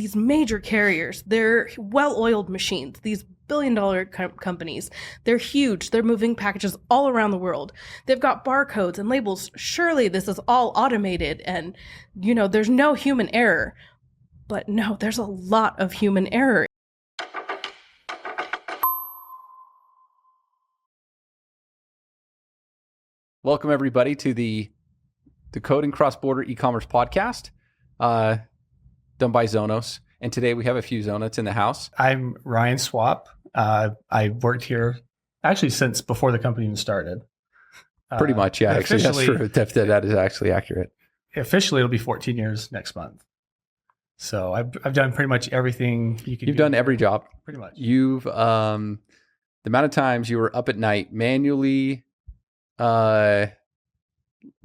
these major carriers. They're well-oiled machines. These billion-dollar companies. They're huge. They're moving packages all around the world. They've got barcodes and labels. Surely this is all automated and, there's no human error. But no, there's a lot of human error. Welcome, everybody, to the Decoding Cross-Border Ecommerce podcast, done by Zonos. And today we have a few Zonots in the house. I'm Ryan Swapp. I worked here actually since before the company even started. Pretty much, yeah. Actually, that's true. That is actually accurate. Officially, it'll be 14 years next month. So I've done pretty much everything you can do. You've done every job. Pretty much. You've, the amount of times you were up at night manually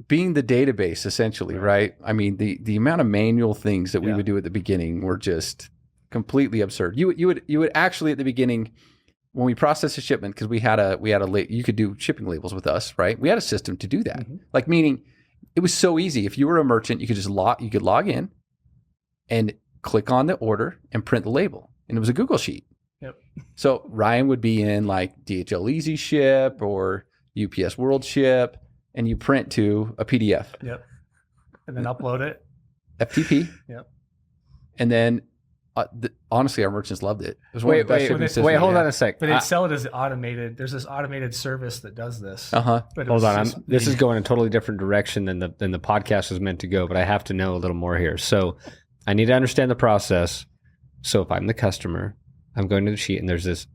being the database, essentially, right? I mean, the amount of manual things that we would do at the beginning were just completely absurd. You would actually at the beginning, when we processed a shipment, because we had a you could do shipping labels with us, right? We had a system to do that. Mm-hmm. Like, meaning it was so easy. If you were a merchant, you could just log in and click on the order and print the label, and it was a Google sheet. Yep. So Ryan would be in like DHL Easy Ship or UPS World Ship, and you print to a PDF. Yep. And then upload it. FTP. Yep. And then, honestly, our merchants loved it. It was one of the best shipping systems. Wait, hold on a sec. But they'd sell it as automated. There's this automated service that does this. Uh-huh. Hold on. This is going a totally different direction than the podcast was meant to go, but I have to know a little more here. So I need to understand the process. So if I'm the customer, I'm going to the sheet, and there's this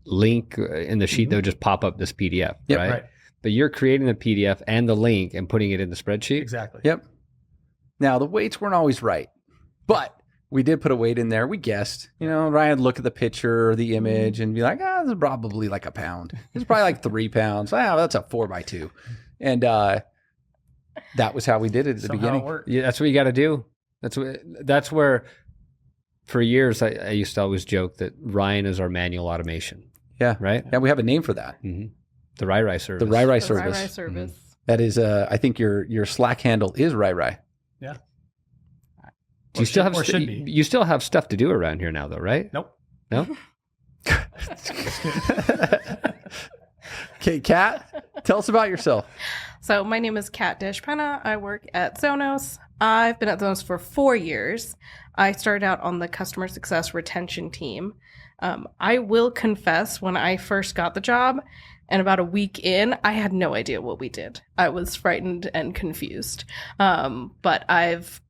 link in the sheet that would just pop up this PDF, right? But you're creating the PDF and the link and putting it in the spreadsheet? Exactly. Yep. Now, the weights weren't always right, but we did put a weight in there. We guessed. Ryan would look at the picture or the image and be like, this is probably like a pound. It's probably like 3 pounds. That's a 4x2. And that was how we did it at the beginning. Yeah, that's what you got to do. That's where, for years, I used to always joke that Ryan is our manual automation. Yeah. Right? Yeah, we have a name for that. Mm-hmm. The Rai service. The Rai service. Rai service. Mm-hmm. That is, I think your Slack handle is Rai. Yeah. Do you still have you still have stuff to do around here now, though, right? Nope. No. Okay, Kat, tell us about yourself. So my name is Dej-Panah. I work at Zonos. I've been at Zonos for 4 years. I started out on the customer success retention team. I will confess, when I first got the job, and about a week in, I had no idea what we did. I was frightened and confused. But I've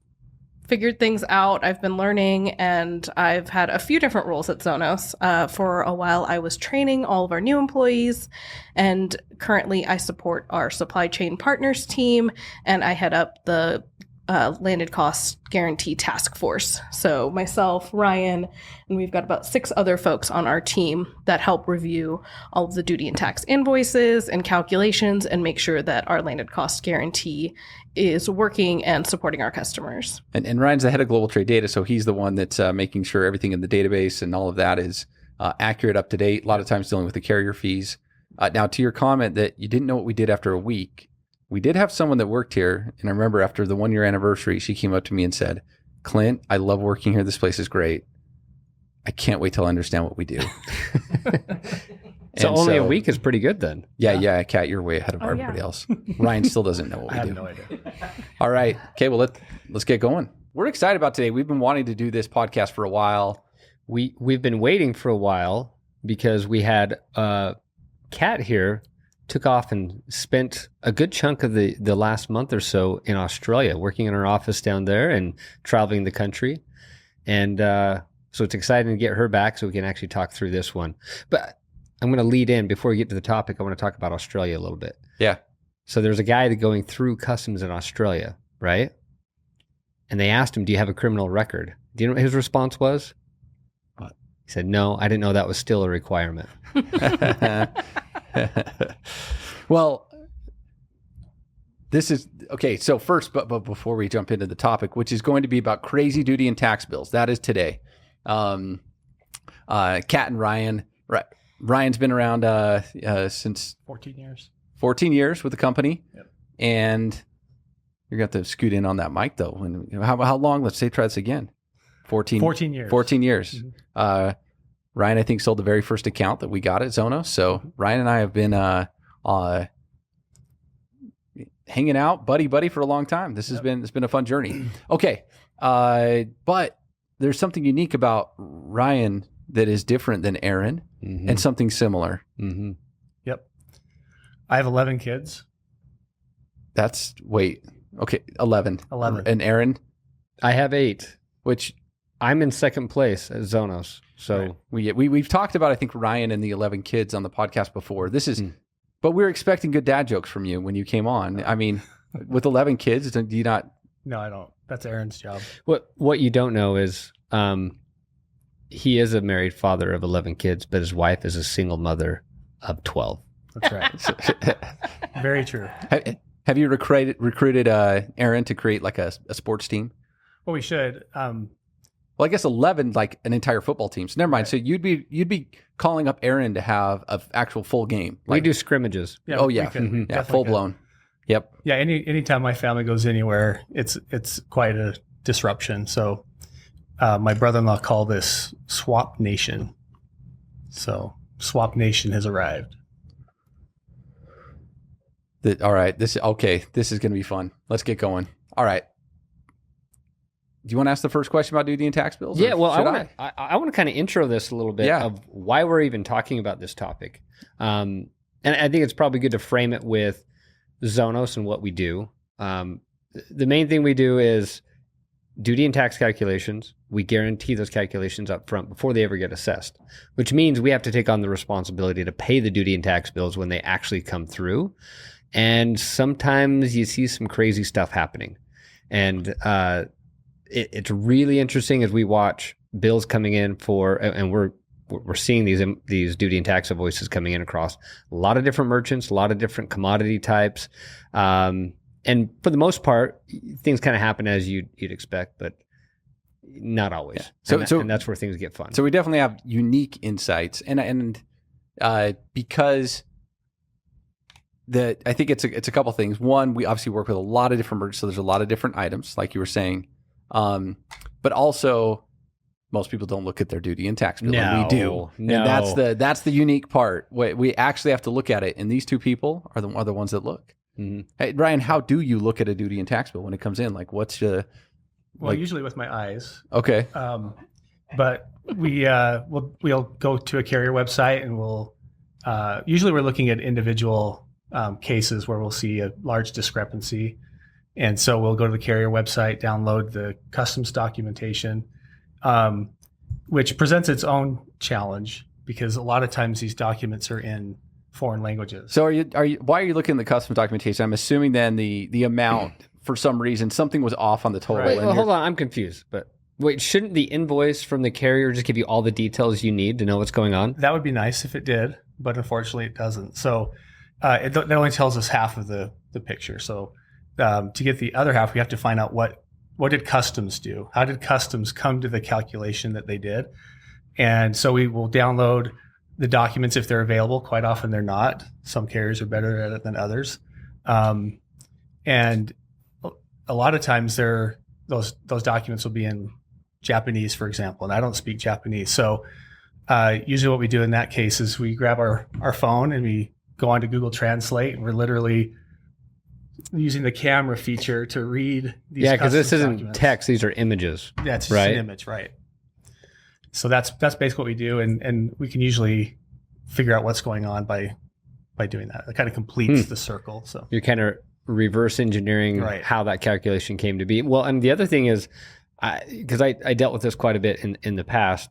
figured things out. I've been learning, and I've had a few different roles at Zonos. For a while, I was training all of our new employees, and currently I support our supply chain partners team, and I head up the landed cost guarantee task force. So myself, Ryan, and we've got about 6 other folks on our team that help review all of the duty and tax invoices and calculations and make sure that our landed cost guarantee is working and supporting our customers. And Ryan's the head of global trade data, so he's the one that's making sure everything in the database and all of that is accurate, up to date, a lot of times dealing with the carrier fees. Now, to your comment that you didn't know what we did after a week, we did have someone that worked here, and I remember after the 1 year anniversary, she came up to me and said, "Clint, I love working here. This place is great. I can't wait till I understand what we do." So only a week is pretty good then. Yeah, Kat, you're way ahead of everybody else. Ryan still doesn't know what we do. I have no idea. All right. Okay, well, let's get going. We're excited about today. We've been wanting to do this podcast for a while. We've been waiting for a while because we had Kat here, took off and spent a good chunk of the last month or so in Australia, working in our office down there and traveling the country. And so it's exciting to get her back so we can actually talk through this one. But I'm going to lead in, before we get to the topic, I want to talk about Australia a little bit. Yeah. So there's a guy that going through customs in Australia, right? And they asked him, "Do you have a criminal record?" Do you know what his response was? What? He said, "No, I didn't know that was still a requirement." Well, this is okay. So first, but before we jump into the topic, which is going to be about crazy duty and tax bills, that is today. Kat and Ryan. Right. Ryan's been around since 14 years. 14 years with the company. Yep. And you're going to have to scoot in on that mic, though. And how long? Let's say try this again. 14 years. 14 years. Ryan, I think, sold the very first account that we got at Zonos. So Ryan and I have been hanging out, buddy, for a long time. It's been a fun journey. Okay, but there's something unique about Ryan that is different than Aaron, and something similar. Mm-hmm. Yep. I have 11 kids. Okay, 11. 11. And Aaron? I have 8. Which I'm in second place at Zonos. So we've talked about, I think, Ryan and the 11 kids on the podcast before. This is, but we were expecting good dad jokes from you when you came on. I mean, with 11 kids, do you not? No, I don't. That's Aaron's job. What you don't know is he is a married father of 11 kids, but his wife is a single mother of 12. That's right. Very true. Have you recruited Aaron to create like a sports team? Well, we should. Well, I guess 11, like an entire football team. So never mind. Right. So you'd be calling up Aaron to have an actual full game. We do scrimmages. Yeah, yeah, full blown. Yep. Yeah. Anytime my family goes anywhere, it's quite a disruption. So my brother-in-law called this Swapp Nation. So Swapp Nation has arrived. All right. This is going to be fun. Let's get going. All right. Do you want to ask the first question about duty and tax bills? Yeah, well, I want to kind of intro this a little bit of why we're even talking about this topic. And I think it's probably good to frame it with Zonos and what we do. The main thing we do is duty and tax calculations. We guarantee those calculations up front before they ever get assessed, which means we have to take on the responsibility to pay the duty and tax bills when they actually come through. And sometimes you see some crazy stuff happening. And it's really interesting as we watch bills coming in and we're seeing these duty and tax invoices coming in across a lot of different merchants, a lot of different commodity types. And for the most part, things kind of happen as you'd expect, but not always. Yeah. And that's where things get fun. So we definitely have unique insights, and because I think it's a couple things. One, we obviously work with a lot of different merchants, so there's a lot of different items, like you were saying. But also, most people don't look at their duty and tax bill. And we do. No. And that's the unique part. We actually have to look at it, and these two people are the ones that look. Mm-hmm. Hey, Ryan, how do you look at a duty and tax bill when it comes in? Like, what's your... Well, usually with my eyes. Okay. But we'll go to a carrier website, and usually we're looking at individual cases where we'll see a large discrepancy. And so we'll go to the carrier website, download the customs documentation, which presents its own challenge because a lot of times these documents are in foreign languages. So why are you looking at the customs documentation? I'm assuming then the amount, for some reason, something was off on the total. Right. Well, hold on, I'm confused. But wait, shouldn't the invoice from the carrier just give you all the details you need to know what's going on? That would be nice if it did, but unfortunately it doesn't. So that only tells us half of the picture. So to get the other half, we have to find out what did customs do? How did customs come to the calculation that they did? And so we will download the documents if they're available. Quite often they're not. Some carriers are better at it than others. And a lot of times those documents will be in Japanese, for example, and I don't speak Japanese. So usually what we do in that case is we grab our phone and we go onto Google Translate, and we're literally using the camera feature to read these. Yeah, because this isn't documents. Text; these are images. Yeah, it's just an image, right? So that's basically what we do, and we can usually figure out what's going on by doing that. It kind of completes the circle. So you're kind of reverse engineering how that calculation came to be. Well, and the other thing is, because I dealt with this quite a bit in the past.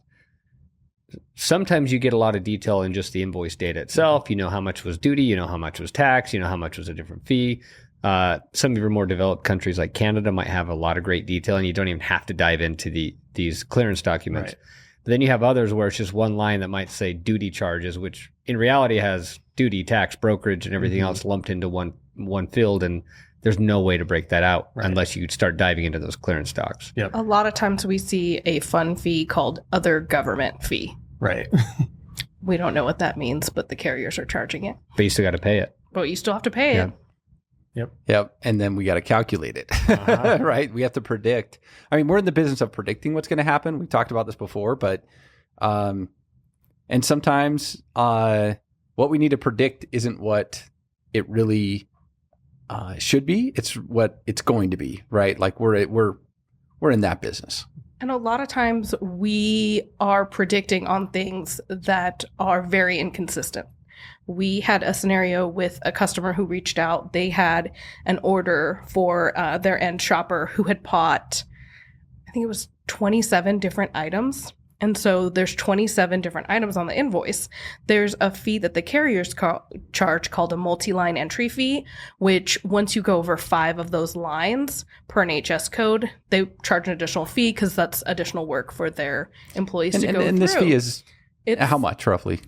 Sometimes you get a lot of detail in just the invoice data itself. You know how much was duty, you know how much was tax, you know how much was a different fee. Some of your more developed countries like Canada might have a lot of great detail, and you don't even have to dive into these clearance documents. Right. But then you have others where it's just one line that might say duty charges, which in reality has duty, tax, brokerage, and everything else lumped into one field, and there's no way to break that out unless you start diving into those clearance docs. Yep. A lot of times we see a fun fee called other government fee. Right. We don't know what that means, but the carriers are charging it. But you still got to pay it. But you still have to pay it. Yep. And then we got to calculate it, right? We have to predict. I mean, we're in the business of predicting what's going to happen. We talked about this before, but, and sometimes what we need to predict isn't what it really should be. It's what it's going to be, right? Like we're in that business. And a lot of times we are predicting on things that are very inconsistent. We had a scenario with a customer who reached out. They had an order for their end shopper who had bought, I think it was 27 different items. And so there's 27 different items on the invoice. There's a fee that the carriers charge called a multi-line entry fee, which once you go over 5 of those lines per an HS code, they charge an additional fee because that's additional work for their employees to go through. And this fee is how much roughly?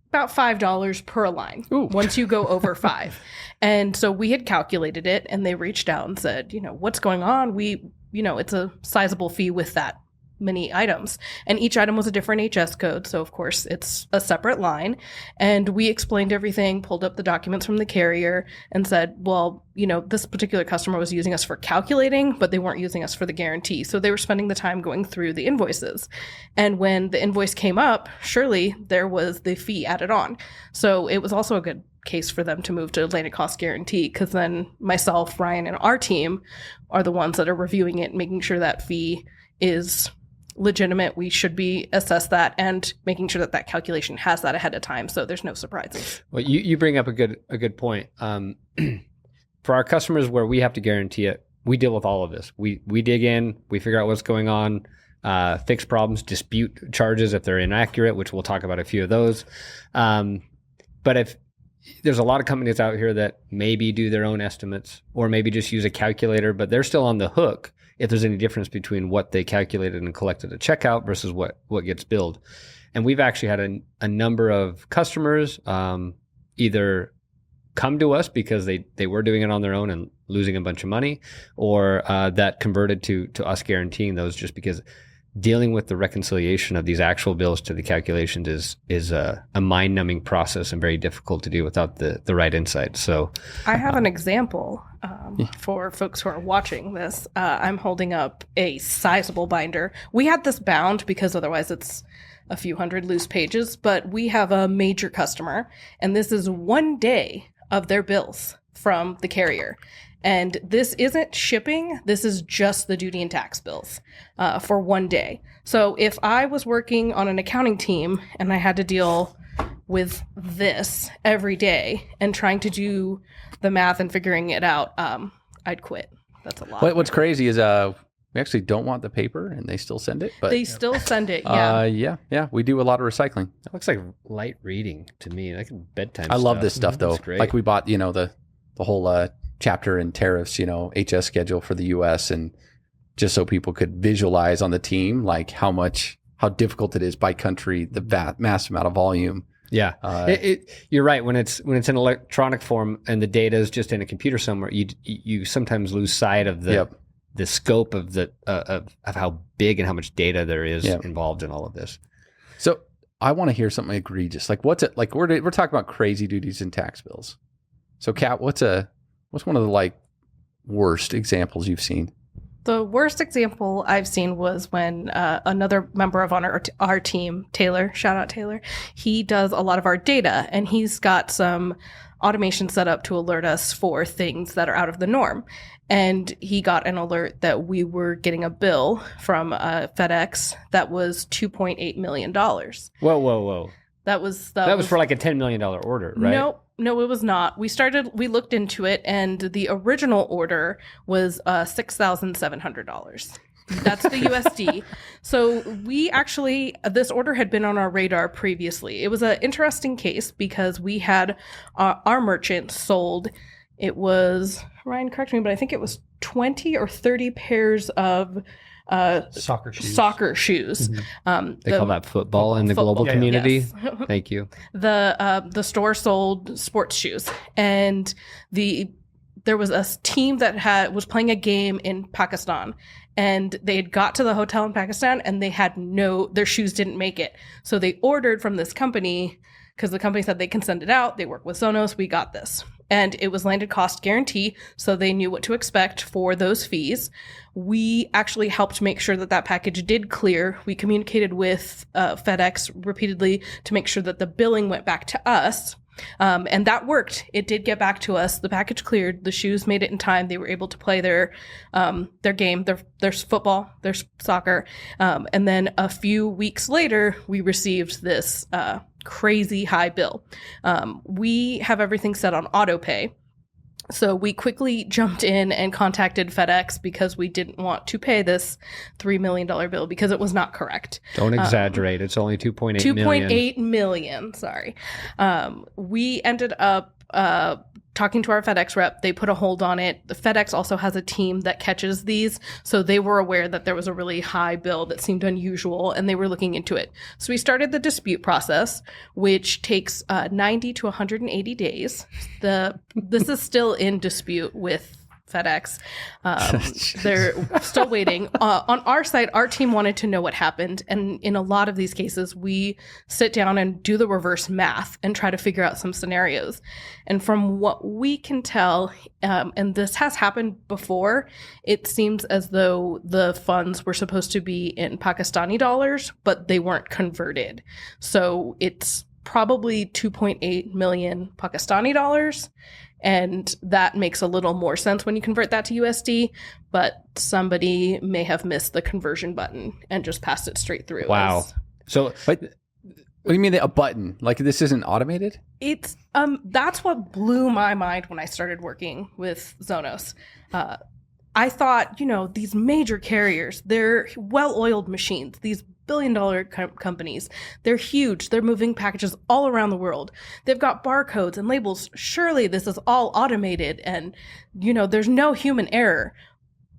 About $5 per line. Ooh. Once you go over 5. And so we had calculated it and they reached out and said, what's going on? It's a sizable fee with that many items, and each item was a different HS code, so of course it's a separate line. And we explained everything, pulled up the documents from the carrier and said, well, this particular customer was using us for calculating, but they weren't using us for the guarantee, so they were spending the time going through the invoices. And when the invoice came up, surely there was the fee added on, so it was also a good case for them to move to landed cost guarantee, because then myself, Ryan, and our team are the ones that are reviewing it, making sure that fee is legitimate. We should be assess that and making sure that that calculation has that ahead of time, so there's no surprises. Well, you bring up a good point. For our customers where we have to guarantee it, we deal with all of this. We dig in, we figure out what's going on, fix problems, dispute charges if they're inaccurate, which we'll talk about a few of those. But if there's a lot of companies out here that maybe do their own estimates or maybe just use a calculator, but they're still on the hook if there's any difference between what they calculated and collected at checkout versus what gets billed. And we've actually had a number of customers either come to us because they were doing it on their own and losing a bunch of money, or that converted to us guaranteeing those, just because dealing with the reconciliation of these actual bills to the calculations is a mind-numbing process and very difficult to do without the right insight. So I have an example for folks who are watching this. I'm holding up a sizable binder. We had this bound because otherwise it's a few hundred loose pages, but we have a major customer, and this is one day of their bills from the carrier. And this isn't shipping, this is just the duty and tax bills for one day. So if I was working on an accounting team and I had to deal with this every day and trying to do the math and figuring it out, I'd quit. That's a lot. What's crazy is we actually don't want the paper and they still send it. But they still send it, yeah. Yeah. We do a lot of recycling. that looks like light reading to me, like bedtime I stuff. love this stuff though. That's great. Like we bought, the whole chapter in tariffs, HS schedule for the US, and just so people could visualize on the team, like how difficult it is by country, the massive amount of volume. Yeah, you're right. When it's in electronic form and the data is just in a computer somewhere, you sometimes lose sight of the scope of of how big and how much data there is involved in all of this. So I want to hear something egregious. Like what's it like? We're talking about crazy duties and tax bills. So Kat, what's one of the worst examples you've seen? The worst example I've seen was when another member of our team, Taylor, shout out Taylor, he does a lot of our data, and he's got some automation set up to alert us for things that are out of the norm. And he got an alert that we were getting a bill from FedEx that was $2.8 million. Whoa. That was for like a $10 million order, right? No, it was not. We looked into it, and the original order was $6,700. That's the USD. So this order had been on our radar previously. It was an interesting case because we had our merchant sold, it was, Ryan, correct me, but I think it was 20 or 30 pairs of soccer shoes. Mm-hmm. They call that football in the global community. Yes. Thank you. The store sold sports shoes, and there was a team that was playing a game in Pakistan, and they had got to the hotel in Pakistan and they had their shoes didn't make it. So they ordered from this company because the company said they can send it out. They work with Zonos. We got this. and it was landed cost guarantee, so they knew what to expect for those fees. We actually helped make sure that that package did clear. We communicated with FedEx repeatedly to make sure that the billing went back to us. And that worked. It did get back to us. The package cleared. The shoes made it in time. They were able to play their game, their football, their soccer. And then a few weeks later, we received this crazy high bill. We have everything set on auto pay. So we quickly jumped in and contacted FedEx because we didn't want to pay this $3 million bill because it was not correct. Don't exaggerate. It's only 2.8 million. 2.8 million, sorry. We ended up talking to our FedEx rep. They put a hold on it. The FedEx also has a team that catches these, so they were aware that there was a really high bill that seemed unusual, and they were looking into it. So we started the dispute process, which takes 90 to 180 days. This is still in dispute with FedEx. They're still waiting. On our side, our team wanted to know what happened. And in a lot of these cases, we sit down and do the reverse math and try to figure out some scenarios. And from what we can tell, and this has happened before, it seems as though the funds were supposed to be in Pakistani dollars, but they weren't converted. So it's probably 2.8 million Pakistani dollars. And that makes a little more sense when you convert that to USD, but somebody may have missed the conversion button and just passed it straight through. Wow. So, But what do you mean a button? Like this isn't automated? It's that's what blew my mind when I started working with Zonos. I thought, these major carriers, they're well-oiled machines. These billion-dollar companies, they're huge. They're moving packages all around the world. They've got barcodes and labels. Surely this is all automated and, there's no human error.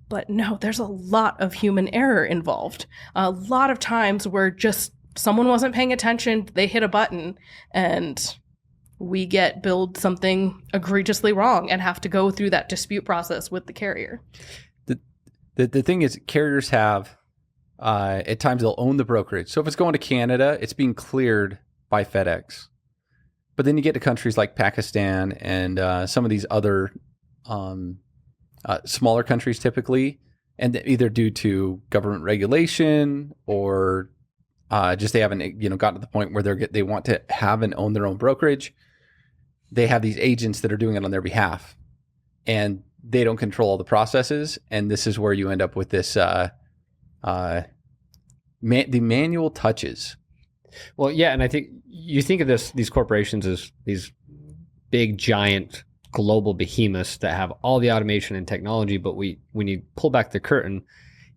But no, there's a lot of human error involved. A lot of times where just someone wasn't paying attention, they hit a button, and we get billed something egregiously wrong and have to go through that dispute process with the carrier. The thing is, carriers have, at times they'll own the brokerage. So if it's going to Canada, it's being cleared by FedEx. But then you get to countries like Pakistan and some of these other smaller countries typically, and either due to government regulation or just they haven't gotten to the point where they want to have and own their own brokerage. They have these agents that are doing it on their behalf, and they don't control all the processes. And this is where you end up with this the manual touches. Well, yeah, and I think you think of these corporations as these big, giant, global behemoths that have all the automation and technology, but when you pull back the curtain,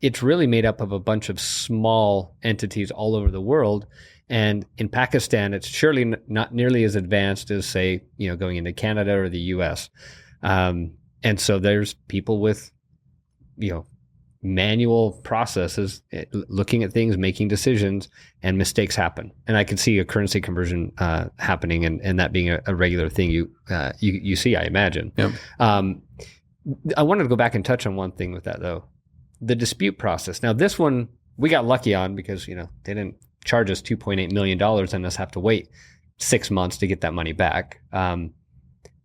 it's really made up of a bunch of small entities all over the world. And in Pakistan, it's surely not nearly as advanced as, say, going into Canada or the U.S. And so there's people with, manual processes, looking at things, making decisions, and mistakes happen. And I can see a currency conversion happening, and that being a regular thing you see, I imagine. Yep. I wanted to go back and touch on one thing with that, though. The dispute process. Now, this one we got lucky on because, they didn't charge us $2.8 million and us have to wait 6 months to get that money back.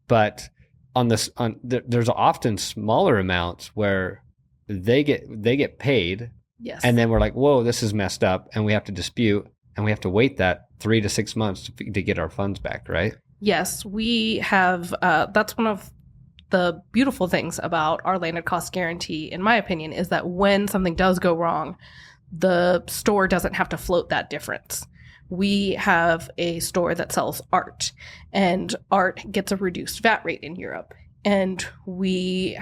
But there's often smaller amounts where they get paid. Yes. And then we're like, whoa, this is messed up. And we have to dispute, and we have to wait that 3 to 6 months to get our funds back, right? Yes, we have. That's one of the beautiful things about our landed cost guarantee, in my opinion, is that when something does go wrong, the store doesn't have to float that difference. We have a store that sells art, and art gets a reduced VAT rate in Europe. And we'd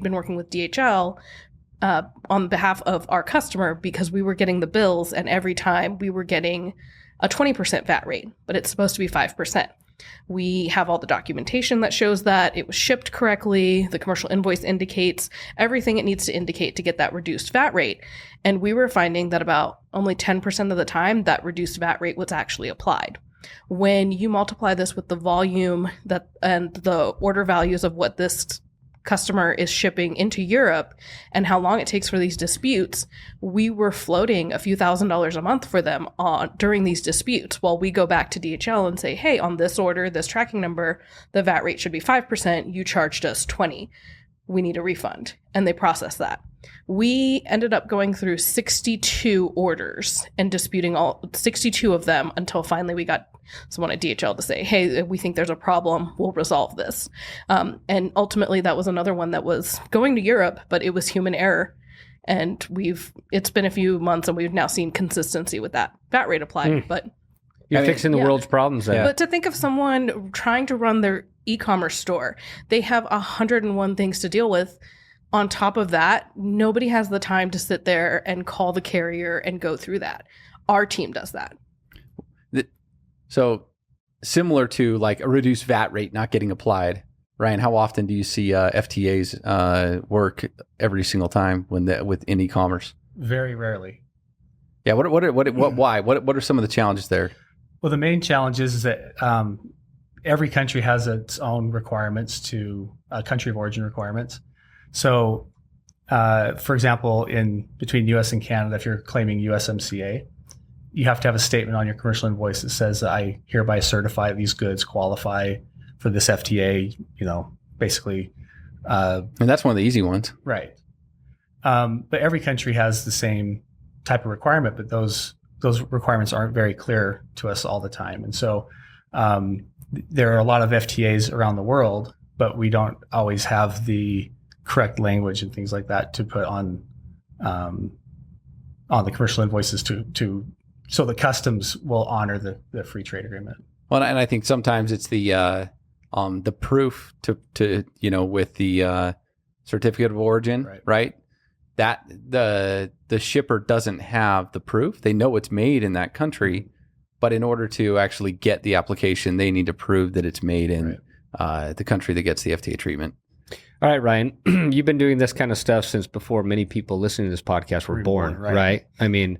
been working with DHL on behalf of our customer because we were getting the bills, and every time we were getting a 20% VAT rate, but it's supposed to be 5%. We have all the documentation that shows that it was shipped correctly. The commercial invoice indicates everything it needs to indicate to get that reduced VAT rate. And we were finding that about only 10% of the time that reduced VAT rate was actually applied. When you multiply this with the volume and the order values of what this customer is shipping into Europe and how long it takes for these disputes, we were floating a few $1,000s a month for them during these disputes while we go back to DHL and say, hey, on this order, this tracking number, the VAT rate should be 5%. You charged us 20. We need a refund. And they process that. We ended up going through 62 orders and disputing all 62 of them until finally we got someone at DHL to say, hey, we think there's a problem. We'll resolve this. And ultimately, that was another one that was going to Europe, but it was human error. And it's been a few months and we've now seen consistency with that VAT rate applied. But you're fixing the world's problems there. But to think of someone trying to run their e-commerce store, they have 101 things to deal with. On top of that, nobody has the time to sit there and call the carrier and go through that. Our team does that. So similar to like a reduced VAT rate not getting applied, Ryan, how often do you see FTAs work every single time in e-commerce? Very rarely. Yeah. Why? What are some of the challenges there? Well, the main challenge is that every country has its own requirements to country of origin requirements. So, for example, between U.S. and Canada, if you're claiming USMCA, you have to have a statement on your commercial invoice that says, I hereby certify these goods qualify for this FTA, basically. And that's one of the easy ones. Right. But every country has the same type of requirement, but those requirements aren't very clear to us all the time. And so there are a lot of FTAs around the world, but we don't always have the correct language and things like that to put on the commercial invoices so the customs will honor the free trade agreement. Well, and I think sometimes it's the proof to with the certificate of origin, right? That the shipper doesn't have the proof. They know it's made in that country, but in order to actually get the application, they need to prove that it's made in the country that gets the FTA treatment. All right, Ryan, you've been doing this kind of stuff since before many people listening to this podcast were born, right? I mean,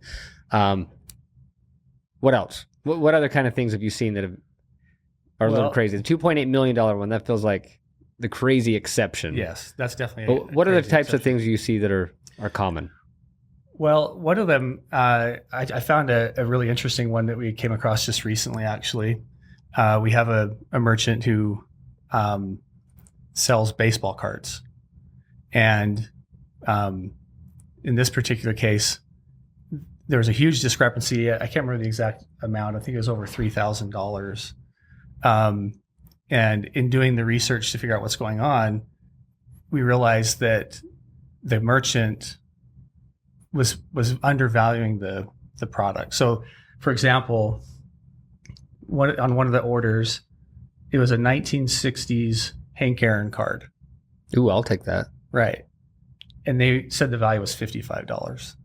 what else? What other kind of things have you seen that are a little crazy? The $2.8 million one, that feels like the crazy exception. Yes, that's definitely what are the types of things you see that are common? Well, one of them, I found a really interesting one that we came across just recently, actually. We have a merchant who sells baseball cards. And in this particular case, there was a huge discrepancy. I can't remember the exact amount. I think it was over $3,000. And in doing the research to figure out what's going on, we realized that the merchant was undervaluing the product. So, for example, on one of the orders, it was a 1960s Hank Aaron card. Ooh, I'll take that. Right. And they said the value was $55.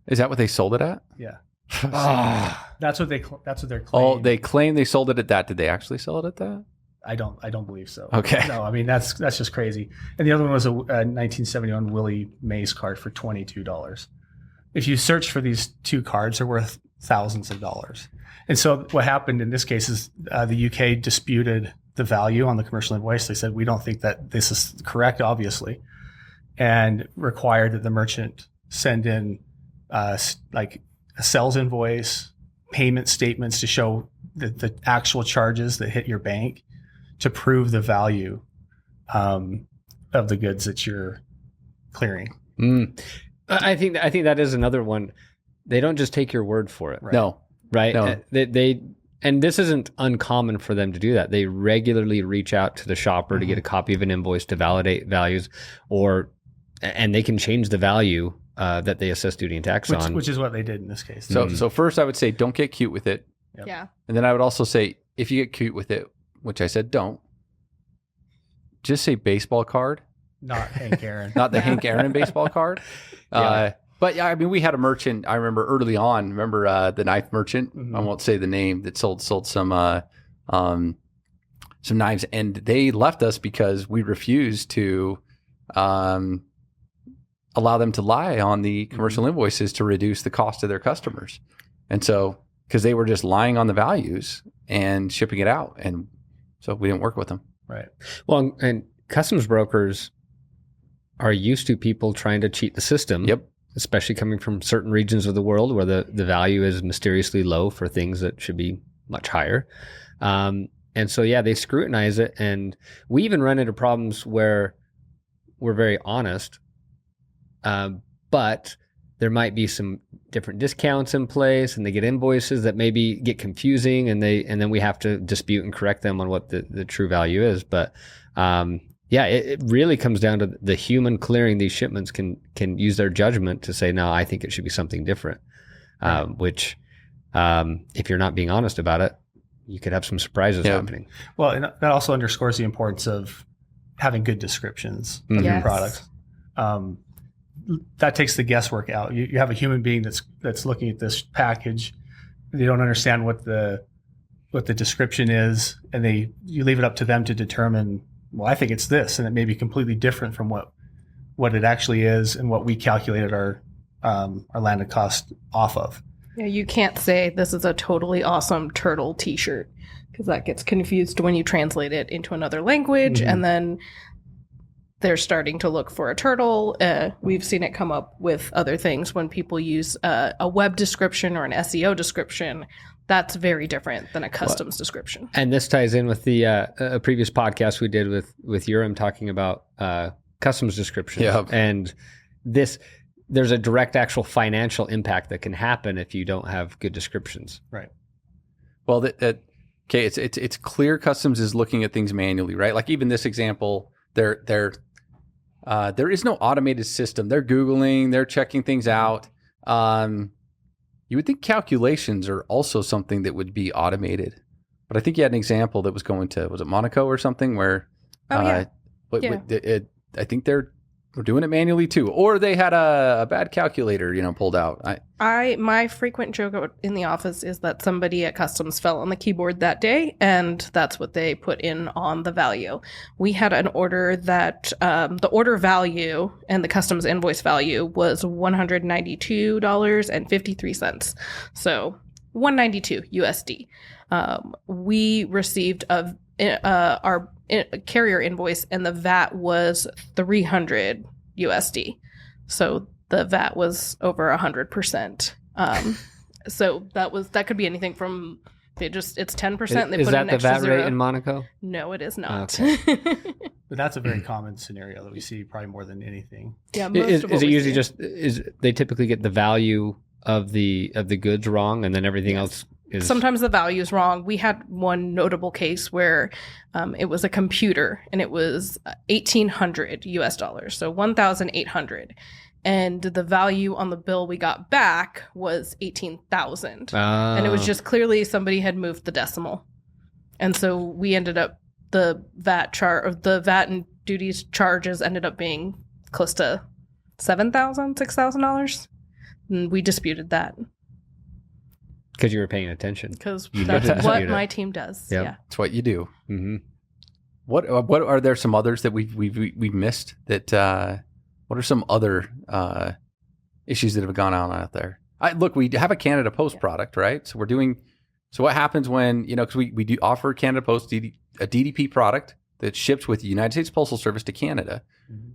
Is that what they sold it at? Yeah. That's what they're claiming. Oh, they claim they sold it at that. Did they actually sell it at that? I don't believe so. Okay. No, I mean that's just crazy. And the other one was a 1971 Willie Mays card for $22. If you search for these two cards, they're worth thousands of dollars. And so what happened in this case is the UK disputed the value on the commercial invoice. They said, we don't think that this is correct, obviously, and required that the merchant send in like a sales invoice, payment statements to show the actual charges that hit your bank to prove the value of the goods that you're clearing. I think that is another one. They don't just take your word for it. Right. No. Right? No. They and this isn't uncommon for them to do that. They regularly reach out to the shopper to get a copy of an invoice to validate values, and they can change the value that they assess duty and tax on. Which is what they did in this case. So first I would say don't get cute with it. Yep. Yeah. And then I would also say if you get cute with it, which I said don't, just say baseball card. Not Hank Aaron. Not the Hank Aaron baseball card. But yeah, I mean, we had a merchant, I remember early on, the knife merchant, I won't say the name, that sold some knives, and they left us because we refused to allow them to lie on the commercial invoices to reduce the cost to their customers. And so, because they were just lying on the values and shipping it out. And so we didn't work with them. Right. Well, and customs brokers are used to people trying to cheat the system. Yep. Especially coming from certain regions of the world where the value is mysteriously low for things that should be much higher. And so, yeah, they scrutinize it. And we even run into problems where we're very honest, but there might be some different discounts in place, and they get invoices that maybe get confusing, and then we have to dispute and correct them on what the true value is. But it really comes down to the human clearing these shipments can use their judgment to say, no, I think it should be something different. Right. Which, if you're not being honest about it, you could have some surprises happening. Well, and that also underscores the importance of having good descriptions of your products. That takes the guesswork out. You have a human being that's looking at this package. They don't understand what the description is, and you leave it up to them to determine, well, I think it's this, and it may be completely different from what it actually is and what we calculated our landed cost off of. Yeah, you can't say this is a totally awesome turtle t-shirt, because that gets confused when you translate it into another language, and then they're starting to look for a turtle. We've seen it come up with other things when people use a web description or an SEO description. That's very different than a customs description. And this ties in with the a previous podcast we did with Urim talking about customs descriptions. Yep. And there's a direct actual financial impact that can happen if you don't have good descriptions. Right. Well, it's clear customs is looking at things manually, right? Like even this example, there is no automated system. They're Googling, they're checking things out. You would think calculations are also something that would be automated, but I think you had an example that was going to, was it Monaco or something where, I think they're doing it manually too, or they had a bad calculator, pulled out. My frequent joke in the office is that somebody at customs fell on the keyboard that day, and that's what they put in on the value. We had an order that the order value and the customs invoice value was $192.53. So $192 USD. We received our carrier invoice, and the VAT was $300 USD. So the VAT was over 100%. So that could be anything from it's 10%. Is that the VAT rate in Monaco? No, it is not. Okay. But that's a very common scenario that we see probably more than anything. Yeah. Is it usually they typically get the value of the goods wrong, and then everything else? Sometimes the value is wrong. We had one notable case where it was a computer, and it was $1,800 US, so $1,800, and the value on the bill we got back was $18,000, and it was just clearly somebody had moved the decimal, and so we ended up the VAT and duties charges ended up being close to $6,000, and we disputed that. Because you were paying attention. Because that's what my team does. Yep. Yeah, that's what you do. Mm-hmm. What are there some others that we've missed? That what are some other issues that have gone on out there? Look, we have a Canada Post product, right? So So what happens when because we do offer Canada Post a DDP product that ships with the United States Postal Service to Canada,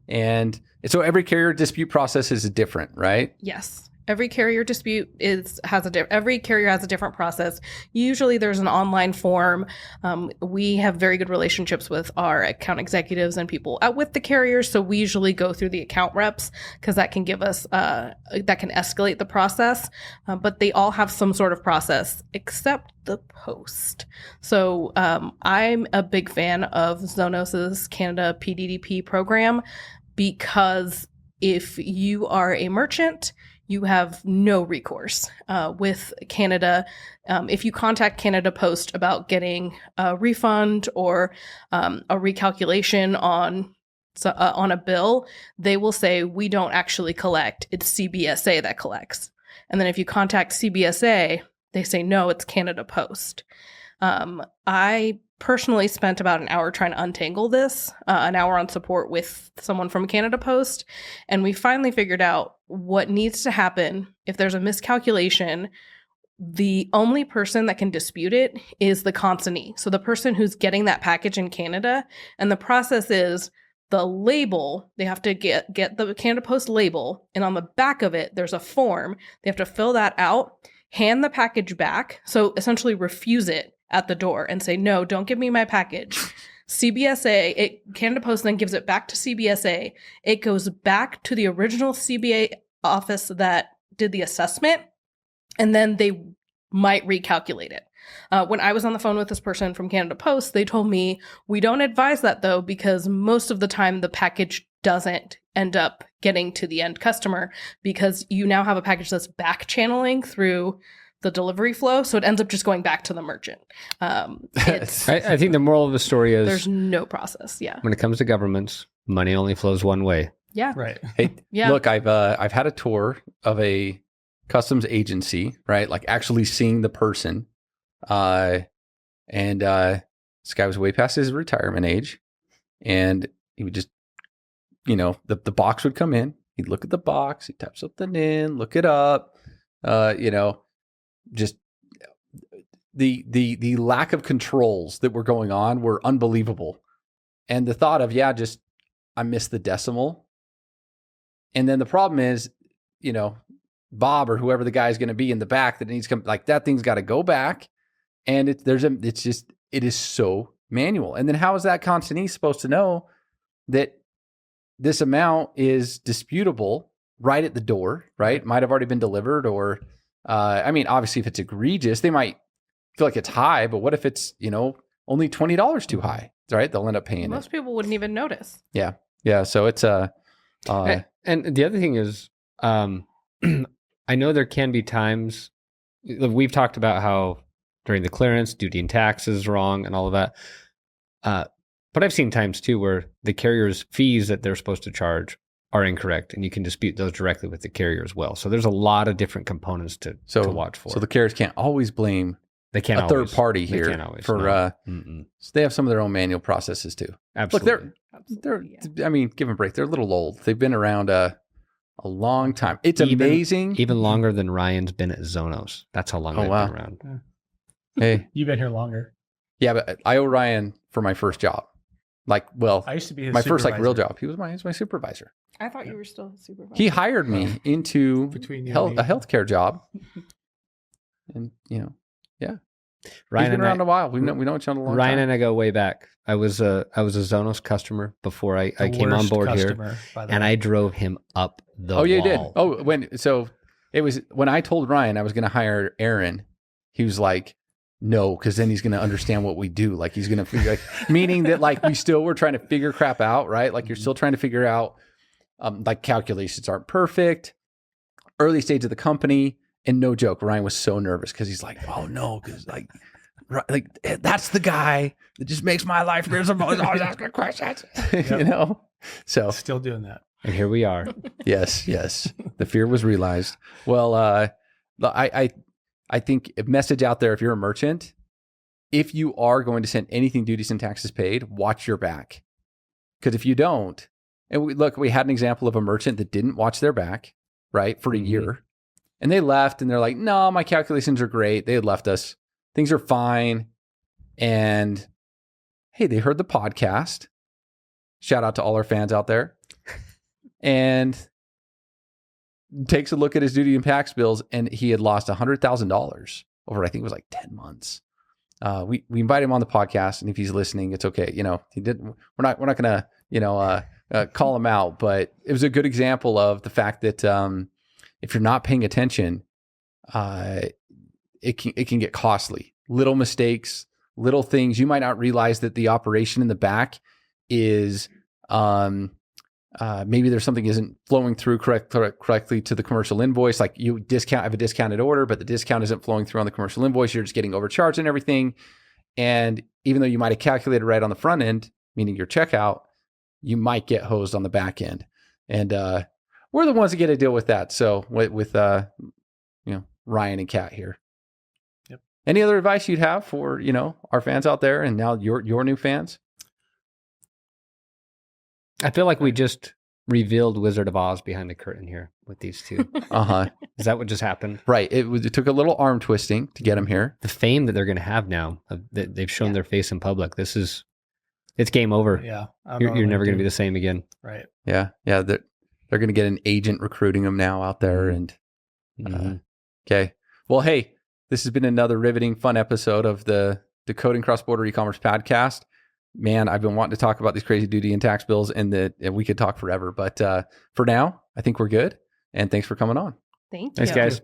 and so every carrier dispute process is different, right? Yes. Every carrier dispute every carrier has a different process. Usually there's an online form. We have very good relationships with our account executives and people out with the carriers. So we usually go through the account reps, because that can give us, that can escalate the process. But they all have some sort of process except the post. So I'm a big fan of Zonos's Canada PDDP program, because if you are a merchant, you have no recourse with Canada. If you contact Canada Post about getting a refund or a recalculation on a bill, they will say, we don't actually collect. It's CBSA that collects. And then if you contact CBSA, they say, no, it's Canada Post. I personally spent about an hour trying to untangle this, an hour on support with someone from Canada Post, and we finally figured out what needs to happen if there's a miscalculation. The only person that can dispute it is the consignee, so the person who's getting that package in Canada, and the process is the label, they have to get the Canada Post label, and on the back of it, there's a form. They have to fill that out, hand the package back, so essentially refuse it at the door and say, no, don't give me my package. Canada Post then gives it back to CBSA. It goes back to the original CBA office that did the assessment, and then they might recalculate it. When I was on the phone with this person from Canada Post, they told me, we don't advise that though, because most of the time the package doesn't end up getting to the end customer, because you now have a package that's back channeling through the delivery flow. So it ends up just going back to the merchant. I think the moral of the story is there's no process. Yeah. when it comes to governments, money only flows one way. Yeah. Right. Hey, Yeah. look, I've had a tour of a customs agency, right? Like actually seeing the person. This guy was way past his retirement age, and he would just, the box would come in. He'd look at the box, he'd type something in, look it up, just the lack of controls that were going on were unbelievable. And the thought of, I missed the decimal. And then the problem is, Bob or whoever the guy is going to be in the back that needs to come, like that thing's got to go back. And it is so manual. And then how is that consignee supposed to know that this amount is disputable right at the door, right? Might have already been delivered, or, obviously if it's egregious, they might feel like it's high, but what if it's, only $20 too high, right? They'll end up paying Most people wouldn't even notice. Yeah. Yeah. So it's, and the other thing is, I know there can be times, we've talked about how during the clearance, duty and tax is wrong and all of that. But I've seen times too where the carrier's fees that they're supposed to charge are incorrect, and you can dispute those directly with the carrier as well. So there's a lot of different components to watch for. So the carriers can't always blame a third party here for, so they have some of their own manual processes too. Absolutely. Look, they're give them a break. They're a little old. They've been around a long time. It's amazing. Even longer than Ryan's been at Zonos. That's how long they've been around. Yeah. Hey, You've been here longer. Yeah, but I owe Ryan for my first job. I used to be his first real job. He was my supervisor. I thought you were still a supervisor. He hired me into a healthcare job, and Ryan's been around a while. We know each other a long time. Ryan and I go way back. I was a Zonos customer before I came on board here, and I drove him up the wall. Oh, yeah, you did. Oh, it was when I told Ryan I was going to hire Aaron. He was like, no, because then he's going to understand what we do. Like he's going to meaning that we still were trying to figure crap out, right? Like you're still trying to figure out, calculations aren't perfect, early stage of the company. And no joke, Ryan was so nervous because he's like, oh no, because that's the guy that just makes my life miserable. He's always asking questions, So still doing that. And here we are. Yes. The fear was realized. Well, I think a message out there, if you're a merchant, if you are going to send anything duties and taxes paid, watch your back. Because if you don't, and we had an example of a merchant that didn't watch their back, right, for a year. And they left and they're like, no, my calculations are great. They had left us. Things are fine. And hey, they heard the podcast. Shout out to all our fans out there. And takes a look at his duty and tax bills, and he had lost $100,000 over, I think it was 10 months. We invited him on the podcast, and if he's listening, it's okay. He didn't. We're not going to call him out, but it was a good example of the fact that if you're not paying attention, it can get costly. Little mistakes, little things. You might not realize that the operation in the back is maybe there's something isn't flowing through correctly to the commercial invoice. Like you have a discounted order, but the discount isn't flowing through on the commercial invoice. You're just getting overcharged and everything. And even though you might have calculated right on the front end, meaning your checkout, you might get hosed on the back end. And we're the ones that get to deal with that. So with Ryan and Kat here. Yep. Any other advice you'd have for, our fans out there and now your new fans? I feel like we just revealed Wizard of Oz behind the curtain here with these two. Is that what just happened? Right. It took a little arm twisting to get them here. The fame that they're going to have now, that they've shown their face in public. This is It's game over. Yeah. I don't know You're what I'm never going to do. be the same again. Right. Yeah. Yeah. They're going to get an agent recruiting them now out there. And okay. Well, hey, this has been another riveting, fun episode of the Decoding Cross-Border Ecommerce podcast. Man, I've been wanting to talk about these crazy duty and tax bills, and we could talk forever. But for now, I think we're good. And thanks for coming on. Thank you. Thanks, guys.